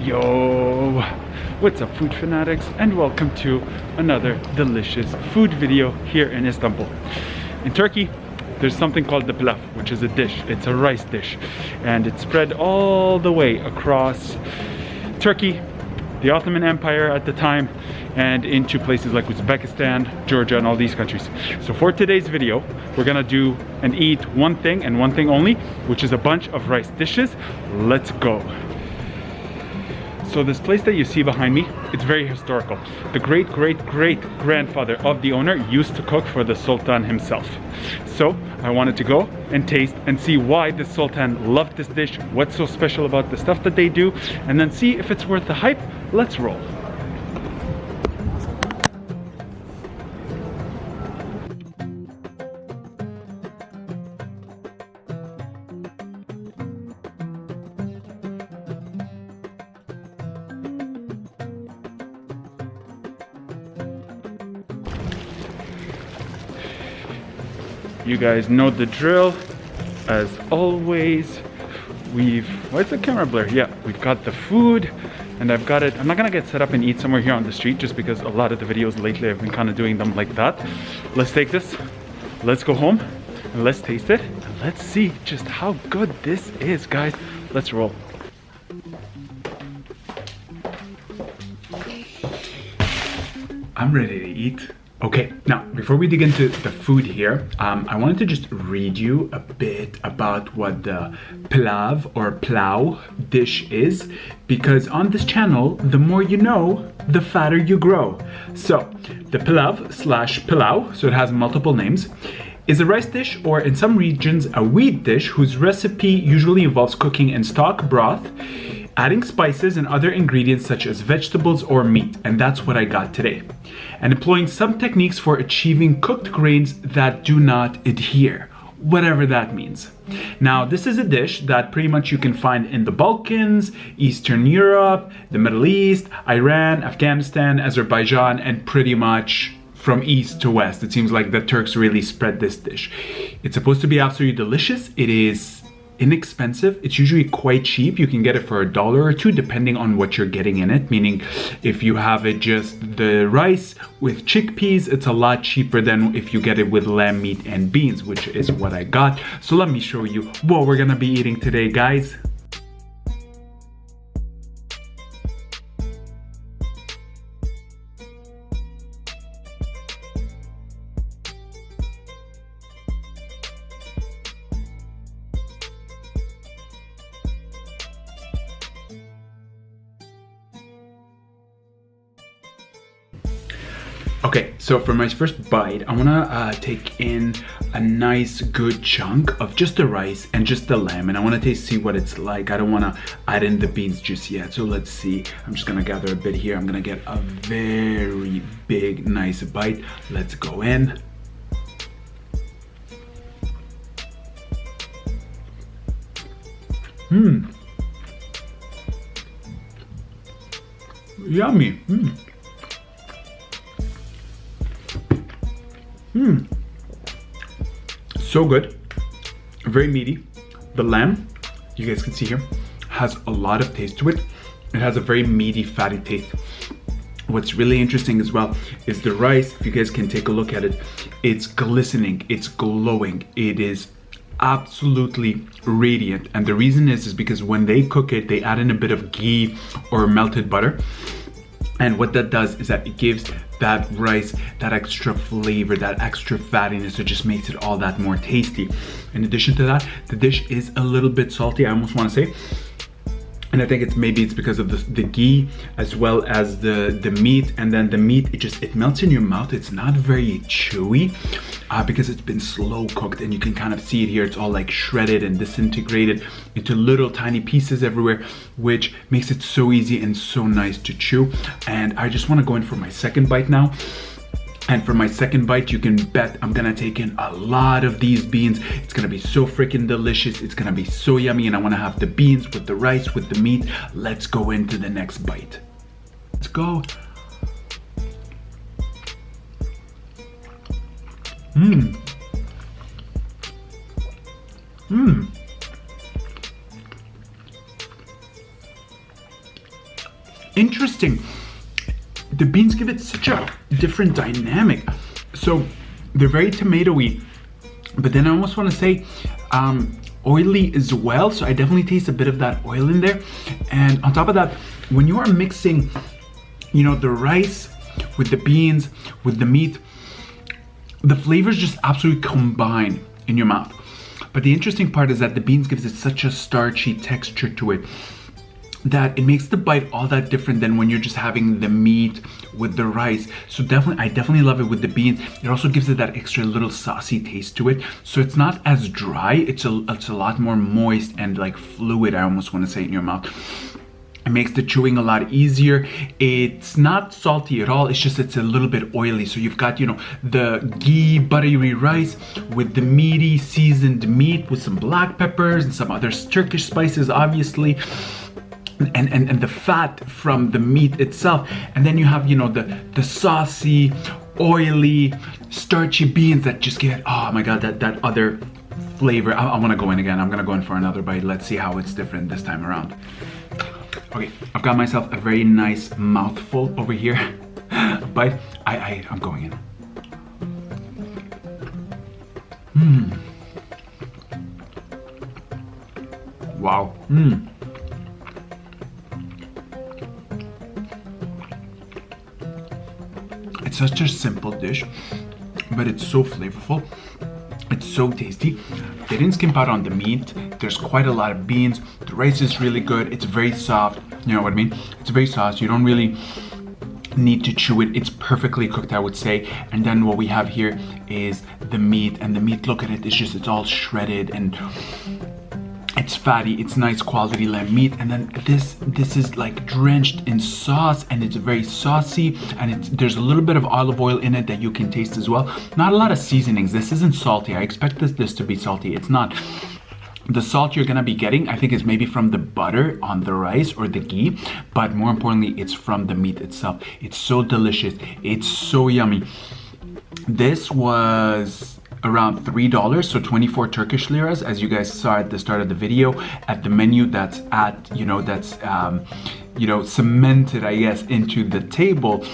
Yo, what's up food fanatics, and welcome to another delicious food video here in Istanbul. In Turkey, there's something called the pilaf, which is a dish. It's a rice dish, and it's spread all the way across Turkey, the Ottoman Empire at the time, and into places like Uzbekistan, Georgia, and all these countries. So for today's video, we're gonna do and eat one thing and one thing only, which is a bunch of rice dishes. Let's go. So this place that you see behind me, it's very historical. The great-great-great-grandfather of the owner used to cook for the Sultan himself. So I wanted to go and taste and see why the Sultan loved this dish, what's so special about the stuff that they do, and then see if it's worth the hype. Let's roll. You guys know the drill. As always, why is the camera blur? Yeah, we've got the food and I've got it. I'm not gonna get set up and eat somewhere here on the street just because a lot of the videos lately I've been kind of doing them like that. Let's take this, let's go home and let's taste it. And let's see just how good this is, guys. Let's roll. I'm ready to eat. Okay, now before we dig into the food here, I wanted to just read you a bit about what the pilav or plow dish is, because on this channel, the more you know, the fatter you grow. So the pilav/pilau, so it has multiple names, is a rice dish, or in some regions a wheat dish, whose recipe usually involves cooking in stock broth, adding spices and other ingredients such as vegetables or meat, and that's what I got today. And employing some techniques for achieving cooked grains that do not adhere, whatever that means. Now, this is a dish that pretty much you can find in the Balkans, Eastern Europe, the Middle East, Iran, Afghanistan, Azerbaijan, and pretty much from east to west. It seems like the Turks really spread this dish. It's supposed to be absolutely delicious. It is inexpensive. It's usually quite cheap. You can get it for $1 or $2 depending on what you're getting in it, meaning if you have it just the rice with chickpeas, it's a lot cheaper than if you get it with lamb meat and beans, which is what I got. So let me show you what we're gonna be eating today, guys. Okay, so for my first bite, I wanna take in a nice good chunk of just the rice and just the lamb, and I wanna see what it's like. I don't wanna add in the beans just yet, so let's see. I'm just gonna gather a bit here. I'm gonna get a very big, nice bite. Let's go in. Yummy. So good, very meaty. The lamb, you guys can see here, has a lot of taste to it. It has a very meaty, fatty taste. What's really interesting as well is the rice. If you guys can take a look at it, it's glistening, it's glowing, it is absolutely radiant. And the reason is because when they cook it, they add in a bit of ghee or melted butter. And what that does is that it gives that rice that extra flavor, that extra fattiness. It just makes it all that more tasty. In addition to that, the dish is a little bit salty, I almost want to say. And I think it's because of the ghee as well as the meat. And then the meat, it melts in your mouth. It's not very chewy because it's been slow cooked, and you can kind of see it here. It's all like shredded and disintegrated into little tiny pieces everywhere, which makes it so easy and so nice to chew. And I just want to go in for my second bite now. And for my second bite, you can bet I'm gonna take in a lot of these beans. It's gonna be so freaking delicious. It's gonna be so yummy, and I wanna have the beans with the rice, with the meat. Let's go into the next bite. Let's go. interesting. The beans give it such a different dynamic. So they're very tomatoey, but then I almost want to say oily as well. So I definitely taste a bit of that oil in there. And on top of that, when you are mixing, you know, the rice with the beans, with the meat, the flavors just absolutely combine in your mouth. But the interesting part is that the beans gives it such a starchy texture to it that it makes the bite all that different than when you're just having the meat with the rice. So I definitely love it with the beans. It also gives it that extra little saucy taste to it. So it's not as dry, it's a lot more moist and like fluid, I almost want to say, in your mouth. It makes the chewing a lot easier. It's not salty at all, it's a little bit oily. So you've got, you know, the ghee buttery rice with the meaty seasoned meat with some black peppers and some other Turkish spices, obviously. And the fat from the meat itself, and then you have, you know, the saucy, oily, starchy beans that just get, oh my god, that other flavor. I want to go in again. I'm gonna go in for another bite. Let's see how it's different this time around. Okay, I've got myself a very nice mouthful over here, but I'm going in. Wow. It's such a simple dish, but it's so flavorful. It's so tasty. They didn't skimp out on the meat. There's quite a lot of beans. The rice is really good. It's very soft. You know what I mean? It's very soft. You don't really need to chew it. It's perfectly cooked, I would say. And then what we have here is the meat, and the meat, look at it. It's all shredded and it's fatty. It's nice quality lamb meat, and then this is like drenched in sauce, and it's very saucy, and there's a little bit of olive oil in it that you can taste as well. Not a lot of seasonings. This isn't salty. I expect this to be salty. It's not. The salt you're gonna be getting, I think, is maybe from the butter on the rice or the ghee, but more importantly, it's from the meat itself. It's so delicious. It's so yummy. This was around $3, so 24 Turkish liras, as you guys saw at the start of the video, at the menu that's cemented, I guess, into the table.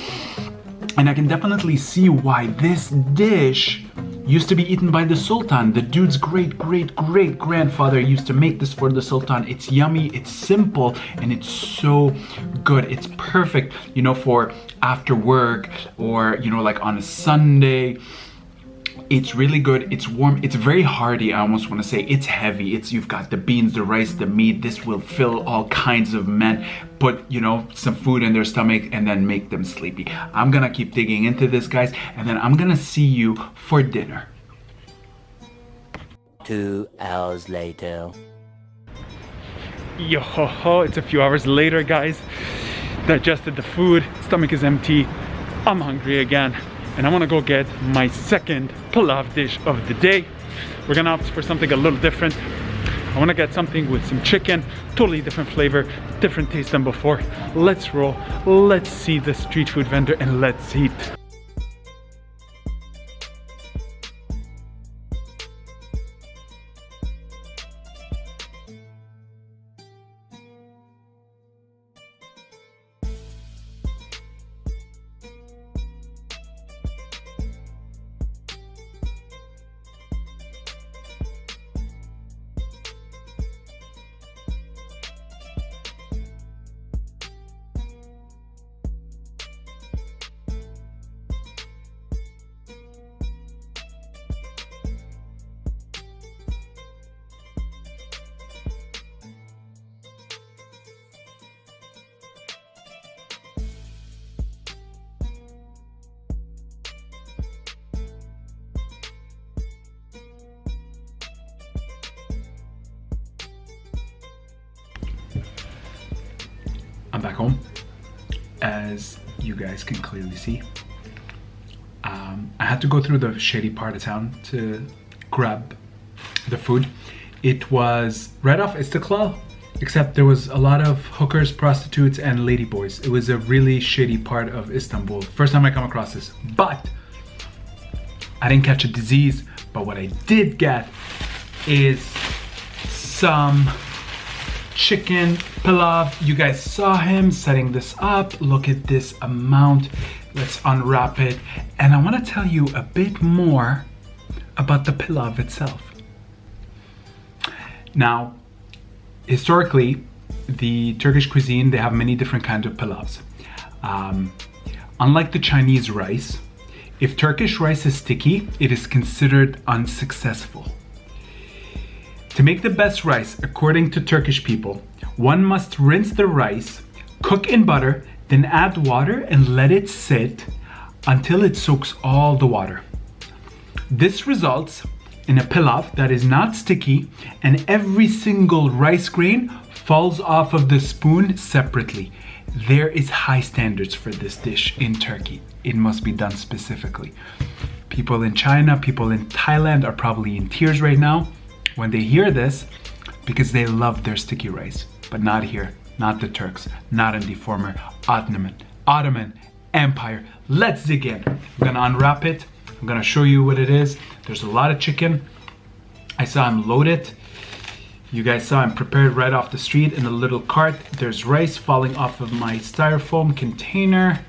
And I can definitely see why this dish used to be eaten by the Sultan. The dude's great-great-great-grandfather used to make this for the Sultan. It's yummy, it's simple, and it's so good. It's perfect, you know, for after work, or, you know, like on a Sunday. It's really good. It's warm. It's very hearty. I almost want to say it's heavy. You've got the beans, the rice, the meat. This will fill all kinds of men. Put, you know, some food in their stomach and then make them sleepy. I'm gonna keep digging into this, guys, and then I'm gonna see you for dinner. 2 hours later. Yo ho ho! It's a few hours later, guys. Digested the food. Stomach is empty. I'm hungry again. And I want to go get my second pilav dish of the day. We're gonna opt for something a little different. I want to get something with some chicken, totally different flavor, different taste than before. Let's roll. Let's see the street food vendor and let's eat. I'm back home, as you guys can clearly see. I had to go through the shady part of town to grab the food. It was right off Istiklal, except there was a lot of hookers, prostitutes, and ladyboys. It was a really shady part of Istanbul. First time I come across this, but I didn't catch a disease. But what I did get is some chicken pilav. You guys saw him setting this up. Look at this amount. Let's unwrap it. And I want to tell you a bit more about the pilav itself. Now, historically, the Turkish cuisine, they have many different kinds of pilavs. Unlike the Chinese rice, if Turkish rice is sticky, it is considered unsuccessful. To make the best rice, according to Turkish people, one must rinse the rice, cook in butter, then add water and let it sit until it soaks all the water. This results in a pilav that is not sticky, and every single rice grain falls off of the spoon separately. There is high standards for this dish in Turkey. It must be done specifically. People in China, people in Thailand are probably in tears right now when they hear this, because they love their sticky rice. But not here, not the Turks, not in the former Ottoman Empire. Let's dig in. I'm gonna unwrap it. I'm gonna show you what it is. There's a lot of chicken. I saw him load it. You guys saw him prepared right off the street in a little cart. There's rice falling off of my styrofoam container.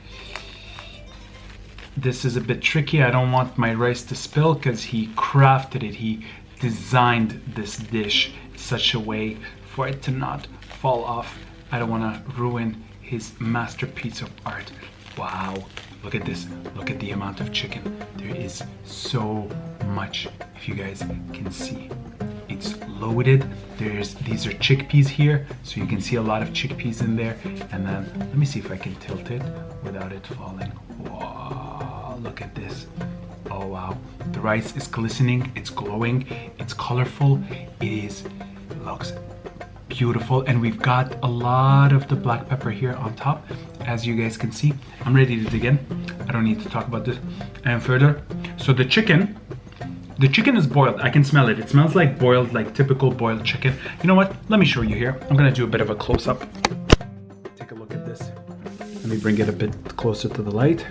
This is a bit tricky. I don't want my rice to spill because he crafted it. He designed this dish in such a way for it to not fall off. I don't want to ruin his masterpiece of art. Wow, look at this. Look at the amount of chicken. There is so much, if you guys can see. It's loaded. These are chickpeas here, so you can see a lot of chickpeas in there. And then let me see if I can tilt it without it falling. Wow, look at this. Oh wow, the rice is glistening, it's glowing, it's colorful, it looks beautiful, and we've got a lot of the black pepper here on top, as you guys can see. I'm ready to dig in. I don't need to talk about this any further. So the chicken is boiled. I can smell it. It smells like boiled, like typical boiled chicken. You know what? Let me show you here. I'm gonna do a bit of a close-up. Take a look at this. Let me bring it a bit closer to the light.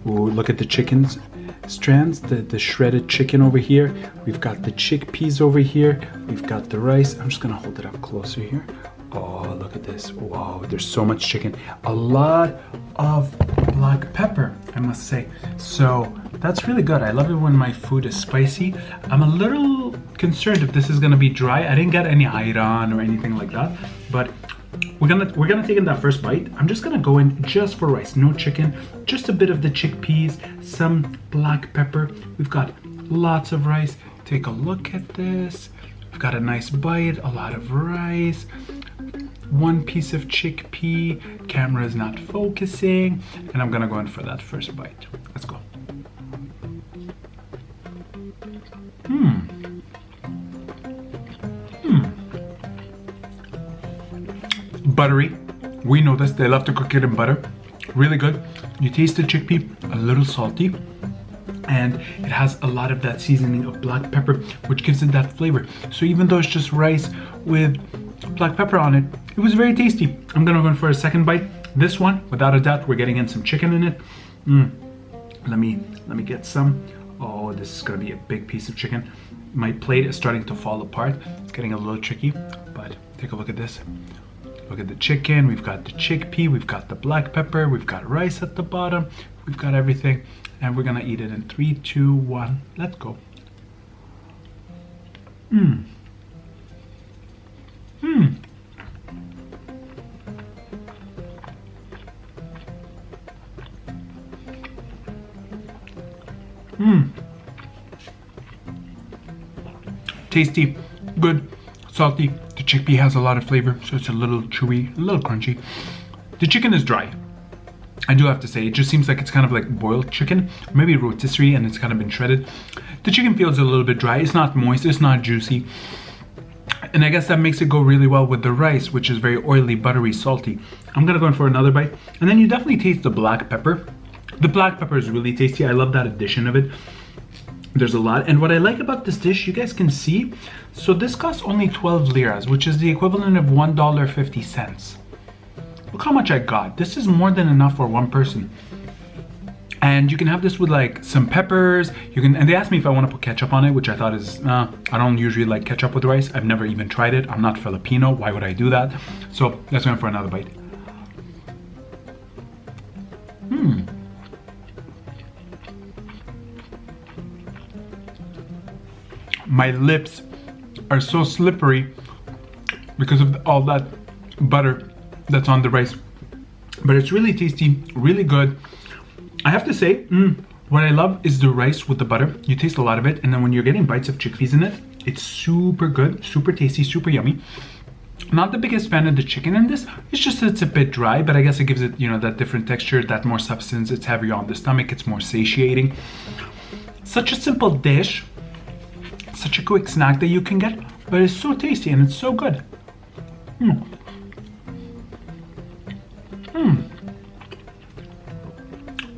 Ooh, look at the chicken's strands, the shredded chicken over here. We've got the chickpeas over here. We've got the rice. I'm just gonna hold it up closer here. Oh, look at this. Wow, there's so much chicken. A lot of black pepper, I must say. So that's really good. I love it when my food is spicy. I'm a little concerned if this is gonna be dry. I didn't get any ayran or anything like that, but we're gonna take in that first bite. I'm just gonna go in just for rice, no chicken, just a bit of the chickpeas, some black pepper. We've got lots of rice. Take a look at this. We've got a nice bite, a lot of rice, one piece of chickpea. Camera is not focusing, and I'm gonna go in for that first bite. Let's go. Buttery. We know this. They love to cook it in butter. Really good. You taste the chickpea, a little salty, and it has a lot of that seasoning of black pepper, which gives it that flavor. So even though it's just rice with black pepper on it, it was very tasty. I'm gonna go in for a second bite. This one, without a doubt, we're getting in some chicken in it. Let me get some. Oh, this is gonna be a big piece of chicken. My plate is starting to fall apart. It's getting a little tricky, but take a look at this. Look at the chicken, we've got the chickpea, we've got the black pepper, we've got rice at the bottom, we've got everything, and we're gonna eat it in 3, 2, 1, let's go. Tasty, good, salty. The chickpea has a lot of flavor, so it's a little chewy, a little crunchy. The chicken is dry. I do have to say, it just seems like it's kind of like boiled chicken, maybe rotisserie, and it's kind of been shredded. The chicken feels a little bit dry. It's not moist, it's not juicy. And I guess that makes it go really well with the rice, which is very oily, buttery, salty. I'm gonna go in for another bite. And then you definitely taste the black pepper. The black pepper is really tasty. I love that addition of it. There's a lot. And what I like about this dish, you guys can see, so this costs only 12 liras, which is the equivalent of $1.50. Look how much I got. This is more than enough for one person. And you can have this with like some peppers. You can, and they asked me if I want to put ketchup on it, which I thought is, I don't usually like ketchup with rice. I've never even tried it. I'm not Filipino. Why would I do that? So let's go in for another bite. My lips are so slippery because of all that butter that's on the rice. But it's really tasty, really good. I have to say, what I love is the rice with the butter. You taste a lot of it, and then when you're getting bites of chickpeas in it, it's super good, super tasty, super yummy. Not the biggest fan of the chicken in this. It's just that it's a bit dry, but I guess it gives it, you know, that different texture, that more substance. It's heavier on the stomach. It's more satiating. Such a simple dish, such a quick snack that you can get, but it's so tasty and it's so good.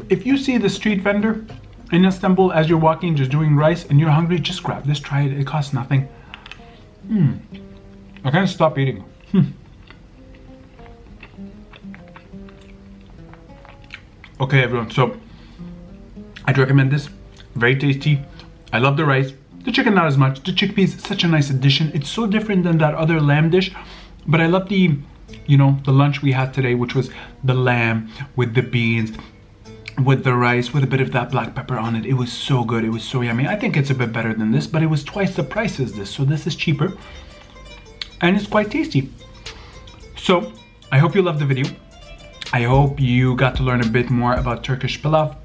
If you see the street vendor in Istanbul as you're walking, just doing rice, and you're hungry, just grab this, try it. It costs nothing. I can't stop eating. Okay, everyone, so I'd recommend this. Very tasty. I love the rice. The chicken not as much. The chickpeas, such a nice addition. It's so different than that other lamb dish, but I love the, you know, the lunch we had today, which was the lamb with the beans, with the rice, with a bit of that black pepper on it. It was so good. It was so yummy. I think it's a bit better than this, but it was twice the price as this, so this is cheaper and it's quite tasty. So I hope you loved the video. I hope you got to learn a bit more about Turkish pilav.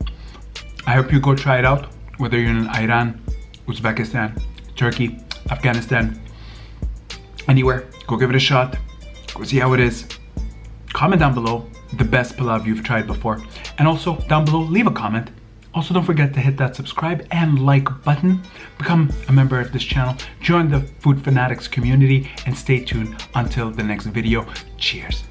I hope you go try it out, whether you're in Iran, Uzbekistan, Turkey, Afghanistan, anywhere. Go give it a shot. Go see how it is. Comment down below the best pilav you've tried before. And also down below, leave a comment. Also, don't forget to hit that subscribe and like button. Become a member of this channel. Join the Food Fanatics community and stay tuned until the next video. Cheers.